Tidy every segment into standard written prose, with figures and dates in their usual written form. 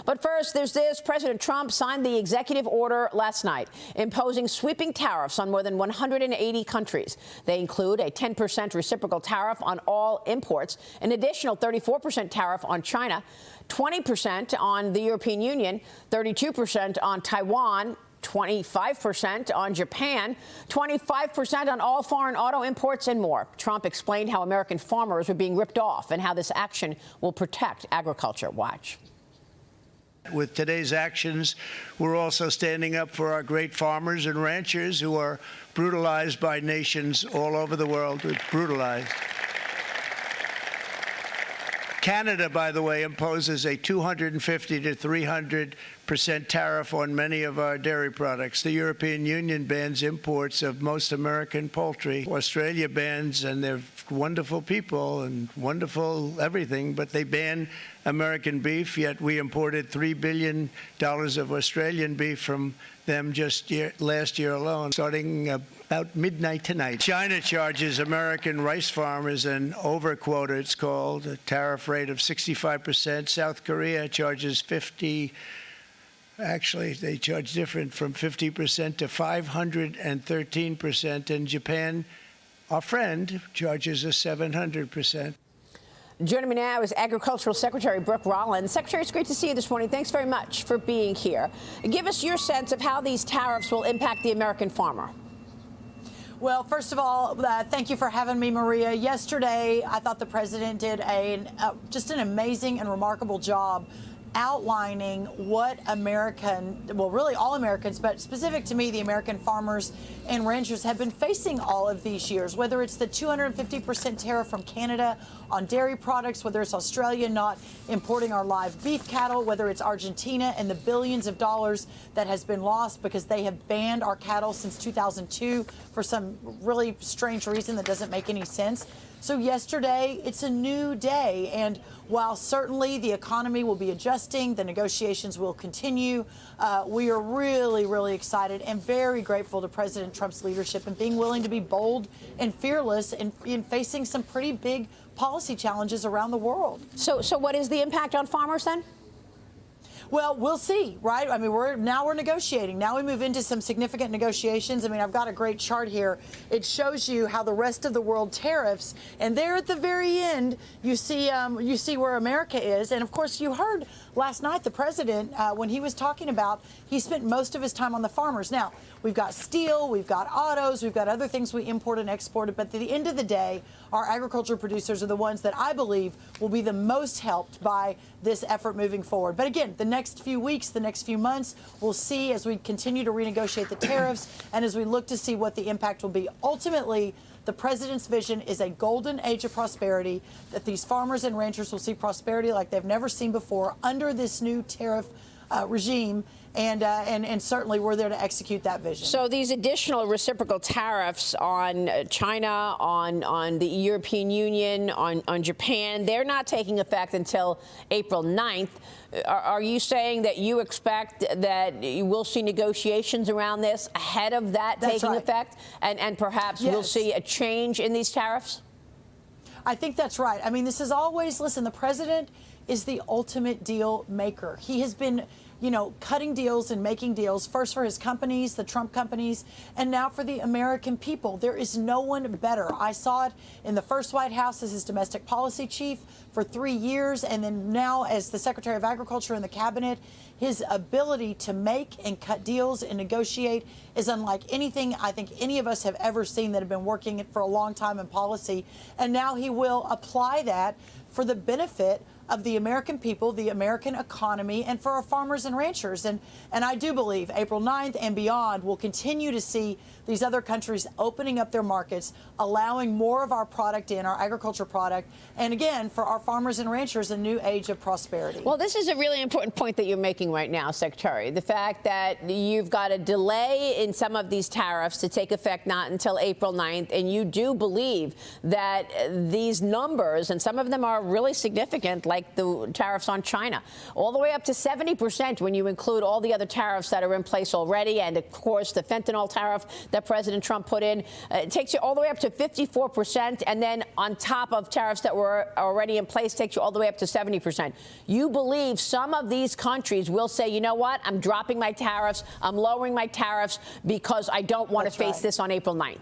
But first, there's this. President Trump signed the executive order last night, imposing sweeping tariffs on more than 180 countries. They include a 10% reciprocal tariff on all imports, an additional 34% tariff on China, 20% on the European Union, 32% on Taiwan, 25% on Japan, 25% on all foreign auto imports and more. Trump explained how American farmers were being ripped off and how this action will protect agriculture. Watch. With today's actions, we're also standing up for our great farmers and ranchers who are brutalized by nations all over the world. Brutalized. Canada, by the way, imposes a 250 to 300% tariff on many of our dairy products. The European Union bans imports of most American poultry. Australia bans, and they're wonderful people and wonderful everything, but they ban American beef, yet we imported $3 billion of Australian beef from them just last year alone, starting about midnight tonight. China charges American rice farmers an overquota, it's called, a tariff rate of 65%. South Korea charges 50%. Actually, they charge different, from 50% to 513%. And Japan, our friend, charges us 700%. Joining me now is Agricultural Secretary Brooke Rollins. Secretary, it's great to see you this morning. Thanks very much for being here. Give us your sense of how these tariffs will impact the American farmer. Well, first of all, thank you for having me, Maria. Yesterday, I thought the president did just an amazing and remarkable job outlining what really all Americans, but specific to me, the American farmers and ranchers have been facing all of these years, whether it's the 250% tariff from Canada on dairy products, whether it's Australia not importing our live beef cattle, whether it's Argentina and the billions of dollars that has been lost because they have banned our cattle since 2002 for some really strange reason that doesn't make any sense. So yesterday, it's a new day, and while certainly the economy will be adjusting, the negotiations will continue, we are really, really excited and very grateful to President Trump's leadership and being willing to be bold and fearless in facing some pretty big policy challenges around the world. So what is the impact on farmers then? Well, we'll see, right? I mean, we're negotiating. Now we move into some significant negotiations. I mean, I've got a great chart here. It shows you how the rest of the world tariffs, and there at the very end, you see where America is. And of course, you heard last night the president when he was talking about he spent most of his time on the farmers. Now we've got steel, we've got autos, we've got other things we import and export. But at the end of the day, our agriculture producers are the ones that I believe will be the most helped by this effort moving forward. But again, the next few weeks, the next few months, we'll see as we continue to renegotiate the tariffs and as we look to see what the impact will be. Ultimately, the president's vision is a golden age of prosperity, that these farmers and ranchers will see prosperity like they've never seen before under this new tariff regime. And certainly we're there to execute that vision. So these additional reciprocal tariffs on China, on the European Union, on Japan, they're not taking effect until April 9th. Are you saying that you expect that you will see negotiations around this ahead of that taking effect? And perhaps we'll see a change in these tariffs? I think that's right. I mean, this is always, listen, the president is the ultimate deal maker. He has been, cutting deals and making deals, first for his companies, the Trump companies, and now for the American people. There is no one better. I saw it in the first White House as his domestic policy chief for 3 years, and then now as the Secretary of Agriculture in the cabinet. His ability to make and cut deals and negotiate is unlike anything I think any of us have ever seen that have been working for a long time in policy. And now he will apply that for the benefit of the American people, the American economy, and for our farmers and ranchers. And I do believe April 9th and beyond, we'll continue to see these other countries opening up their markets, allowing more of our product in, our agriculture product, and again, for our farmers and ranchers, a new age of prosperity. Well, this is a really important point that you're making right now, Secretary. The fact that you've got a delay in some of these tariffs to take effect not until April 9th, and you do believe that these numbers, and some of them are really significant, like like the tariffs on China, all the way up to 70% when you include all the other tariffs that are in place already. And, of course, the fentanyl tariff that President Trump put in, it takes you all the way up to 54%. And then on top of tariffs that were already in place, takes you all the way up to 70%. You believe some of these countries will say, you know what, I'm dropping my tariffs, I'm lowering my tariffs because I don't want to face this on April 9th.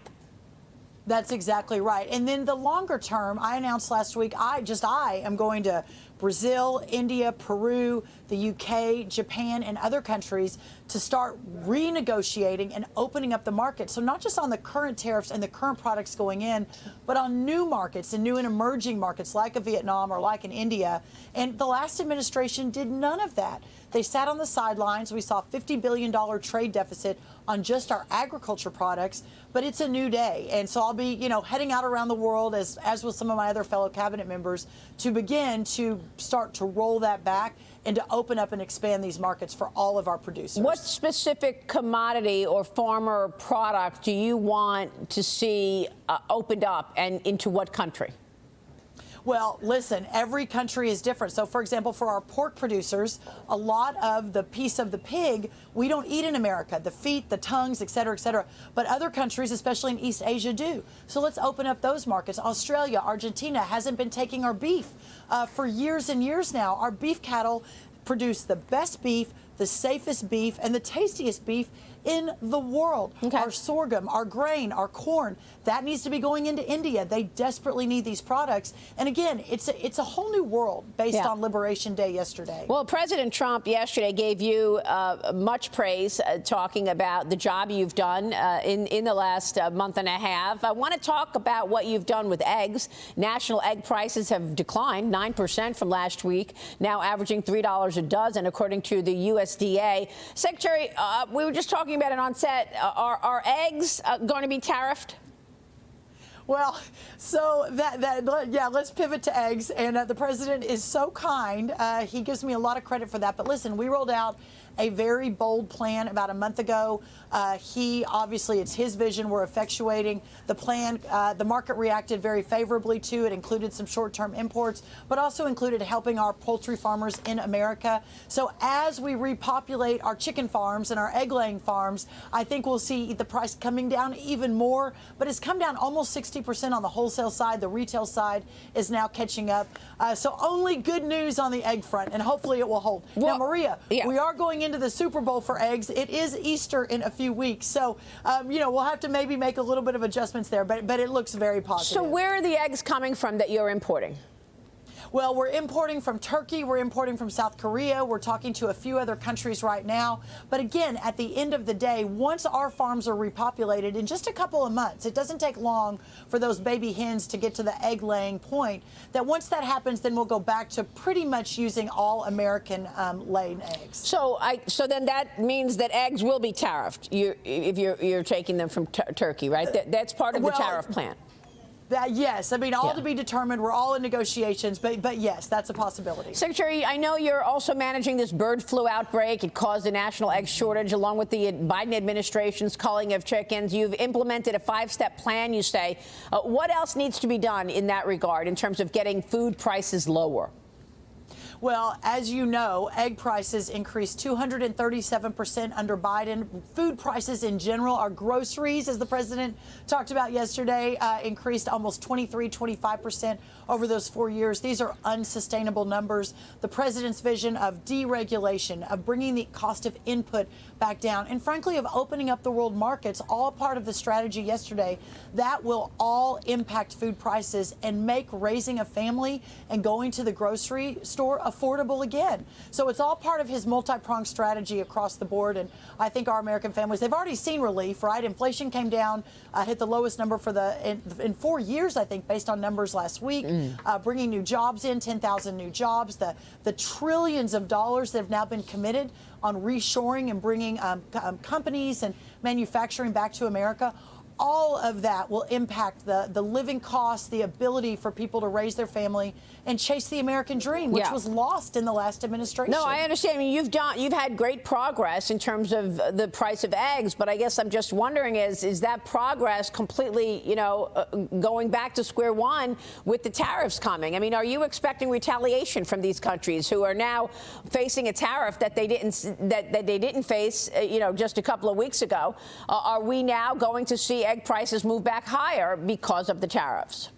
That's exactly right. And then the longer term, I announced last week, I am going to Brazil, India, Peru, the UK, Japan, and other countries to start renegotiating and opening up the market. So not just on the current tariffs and the current products going in, but on new markets and new and emerging markets like a Vietnam or like in India. And the last administration did none of that. They sat on the sidelines. We saw $50 billion trade deficit on just our agriculture products, but it's a new day. And so I'll be, heading out around the world, as with some of my other fellow cabinet members, to begin to start to roll that back and to open up and expand these markets for all of our producers. What specific commodity or farmer product do you want to see opened up, and into what country? Well, listen, every country is different. So, for example, for our pork producers, a lot of the piece of the pig we don't eat in America, the feet, the tongues, et cetera, et cetera. But other countries, especially in East Asia, do. So let's open up those markets. Australia, Argentina hasn't been taking our beef for years and years now. Our beef cattle produce the best beef, the safest beef, and the tastiest beef in the world. Okay. Our sorghum, our grain, our corn, that needs to be going into India. They desperately need these products. And again, it's a whole new world based on Liberation Day yesterday. Well, President Trump yesterday gave you much praise, talking about the job you've done in the last month and a half. I want to talk about what you've done with eggs. National egg prices have declined 9% from last week, now averaging $3 a dozen, according to the USDA. Secretary, we were just talking about it on set. Are eggs going to be tariffed? Well, so let's pivot to eggs. And the president is so kind. He gives me a lot of credit for that. But listen, we rolled out a very bold plan about a month ago. It's his vision. We're effectuating the plan. The market reacted very favorably to it. Included some short-term imports, but also included helping our poultry farmers in America. So as we repopulate our chicken farms and our egg-laying farms, I think we'll see the price coming down even more. But it's come down almost 60% on the wholesale side. The retail side is now catching up. So only good news on the egg front, and hopefully it will hold. Well, now, Maria, we are going into the Super Bowl for eggs. It is Easter in a few weeks, so we'll have to maybe make a little bit of adjustments there, but it looks very positive. So where are the eggs coming from that you're importing? Well, we're importing from Turkey. We're importing from South Korea. We're talking to a few other countries right now. But again, at the end of the day, once our farms are repopulated in just a couple of months, it doesn't take long for those baby hens to get to the egg laying point, that once that happens, then we'll go back to pretty much using all American laid eggs. So then that means that eggs will be tariffed if you're taking them from Turkey, right? That's part of the tariff plan. Yes, I mean, all to be determined. We're all in negotiations, but yes, that's a possibility. Secretary, I know you're also managing this bird flu outbreak. It caused a national egg shortage, along with the Biden administration's culling of chickens. You've implemented a 5-step plan, you say. What else needs to be done in that regard in terms of getting food prices lower? Well, as you know, egg prices increased 237% under Biden. Food prices in general, our groceries, as the president talked about yesterday, increased almost 25% over those 4 years. These are unsustainable numbers. The president's vision of deregulation, of bringing the cost of input back down, and frankly, of opening up the world markets, all part of the strategy yesterday, that will all impact food prices and make raising a family and going to the grocery store affordable again. So it's all part of his multi-pronged strategy across the board. And I think our American families, they've already seen relief, right? Inflation came down, hit the lowest number for in 4 years, I think, based on numbers last week, bringing new jobs in, 10,000 new jobs, the trillions of dollars that have now been committed on reshoring and bringing companies and manufacturing back to America. all of that will impact the living costs, the ability for people to raise their family and chase the American dream, which was lost in the last administration. No, I understand. I mean, you've had great progress in terms of the price of eggs, but I guess I'm just wondering, is that progress completely, going back to square one with the tariffs coming? I mean, are you expecting retaliation from these countries who are now facing a tariff that they didn't face, just a couple of weeks ago? Are we now going to see egg prices move back higher because of the tariffs?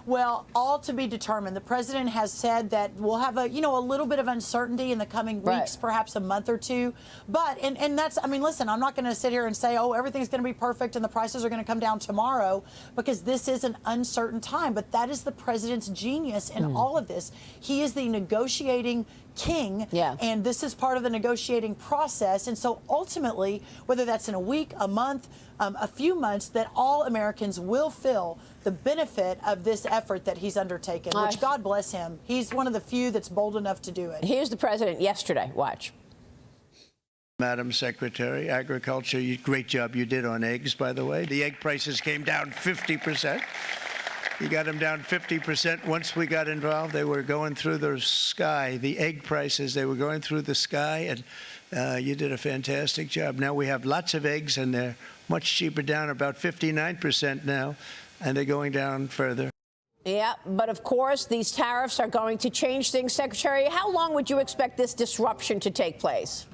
Well, all to be determined. The president has said that we'll have a little bit of uncertainty in the coming weeks, perhaps a month or two. But, and that's, I mean, listen, I'm not going to sit here and say, oh, everything's going to be perfect and the prices are going to come down tomorrow, because this is an uncertain time. But that is the president's genius in all of this. He is the negotiating king, and this is part of the negotiating process. And so ultimately, whether that's in a week, a month, a few months, that all Americans will feel the benefit of this effort that he's undertaken, which, God bless him. He's one of the few that's bold enough to do it. Here's the president yesterday. Watch. Madam Secretary, Agriculture, great job you did on eggs, by the way. The egg prices came down 50%. You got them down 50%. Once we got involved, they were going through the sky. The egg prices, they were going through the sky, and you did a fantastic job. Now we have lots of eggs, and they're much cheaper, down about 59% now, and they're going down further. Yeah, but of course, these tariffs are going to change things. Secretary, how long would you expect this disruption to take place?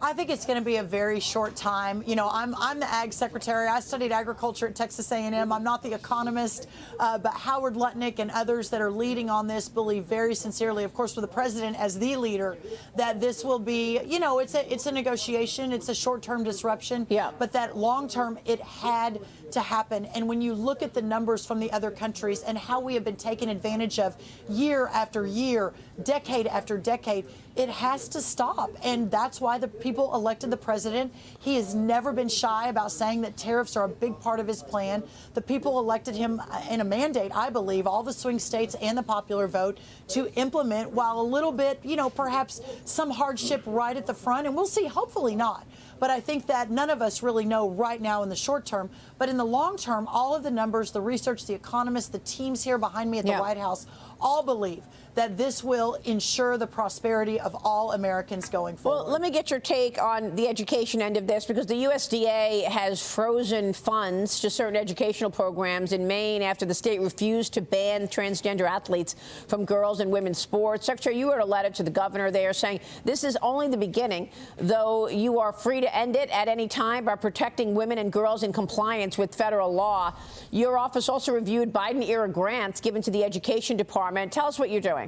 I think it's going to be a very short time. I'm the ag secretary. I studied agriculture at Texas A&M. I'm not the economist, but Howard Lutnick and others that are leading on this believe very sincerely, of course, with the president as the leader, that this will be, it's a negotiation. It's a short-term disruption. Yeah. But that long-term, it had to happen. And when you look at the numbers from the other countries and how we have been taken advantage of year after year, decade after decade, it has to stop. And that's why the people elected the president. He has never been shy about saying that tariffs are a big part of his plan. The people elected him in a mandate, I believe, all the swing states and the popular vote, to implement, while a little bit, perhaps some hardship right at the front. And we'll see, hopefully not. But I think that none of us really know right now in the short term. But in the long term, all of the numbers, the research, the economists, the teams here behind me at the White House all believe that this will ensure the prosperity of all Americans going forward. Well, let me get your take on the education end of this, because the USDA has frozen funds to certain educational programs in Maine after the state refused to ban transgender athletes from girls and women's sports. Secretary, you wrote a letter to the governor there saying this is only the beginning, though you are free to end it at any time by protecting women and girls in compliance with federal law. Your office also reviewed Biden-era grants given to the Education Department. Tell us what you're doing.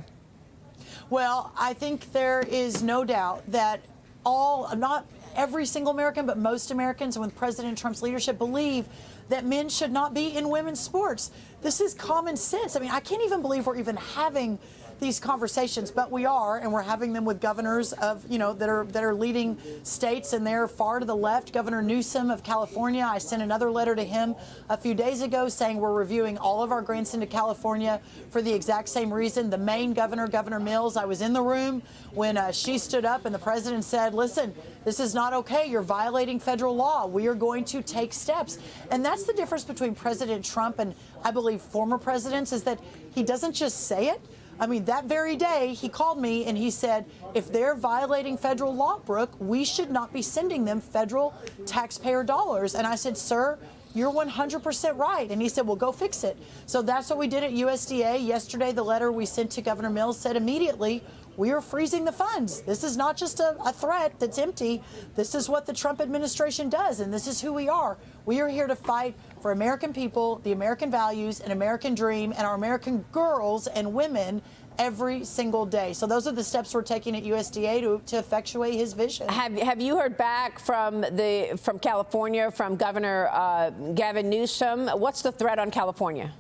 Well, I think there is no doubt that not every single American, but most Americans, with President Trump's leadership, believe that men should not be in women's sports. This is common sense. I mean, I can't even believe we're even having these conversations, but we are, and we're having them with governors of, that are leading states, and they're far to the left. Governor Newsom of California, I sent another letter to him a few days ago saying we're reviewing all of our grants into California for the exact same reason. The Maine governor, Governor Mills, I was in the room when she stood up and the president said, listen, this is not okay. You're violating federal law. We are going to take steps. And that's the difference between President Trump and, I believe, former presidents, is that he doesn't just say it. I mean, that very day, he called me and he said, if they're violating federal law, Brooke, we should not be sending them federal taxpayer dollars. And I said, sir, you're 100% right. And he said, well, go fix it. So that's what we did at USDA. Yesterday, the letter we sent to Governor Mills said immediately, we are freezing the funds. This is not just a threat that's empty. This is what the Trump administration does, and this is who we are. We are here to fight for American people, the American values, an American dream, and our American girls and women every single day. So those are the steps we're taking at USDA to effectuate his vision. Have you heard back from California, from Governor Gavin Newsom? What's the threat on California?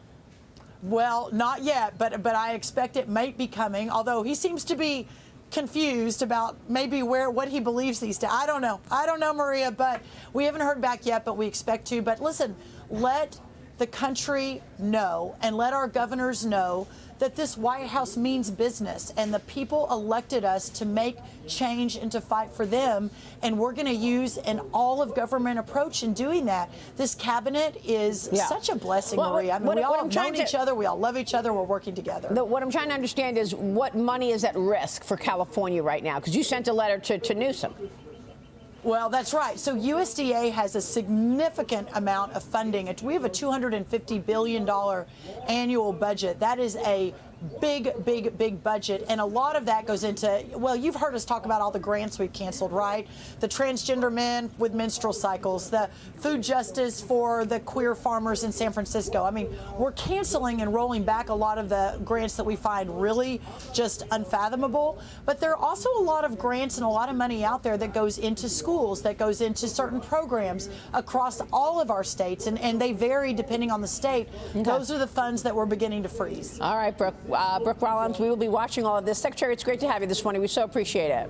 Well, not yet, but I expect it might be coming, although he seems to be confused about maybe what he believes these days. I don't know, Maria, but we haven't heard back yet, but we expect to. But listen, let the country know and let our governors know that this White House means business and the people elected us to make change and to fight for them. And we're going to use an all of government approach in doing that. This cabinet is such a blessing, Maria. I mean, we all have known each other. We all love each other. We're working together. What I'm trying to understand is what money is at risk for California right now? Because you sent a letter to Newsom. Well, that's right. So USDA has a significant amount of funding. We have a $250 billion annual budget. That is a big budget, and a lot of that goes into, well, you've heard us talk about all the grants we've canceled, right? The transgender men with menstrual cycles, the food justice for the queer farmers in San Francisco. I mean, we're canceling and rolling back a lot of the grants that we find really just unfathomable, but there are also a lot of grants and a lot of money out there that goes into schools, that goes into certain programs across all of our states, and they vary depending on the state. Okay. Those are the funds that we're beginning to freeze. All right, Brooke. Brooke Rollins, we will be watching all of this. Secretary, it's great to have you this morning. We so appreciate it.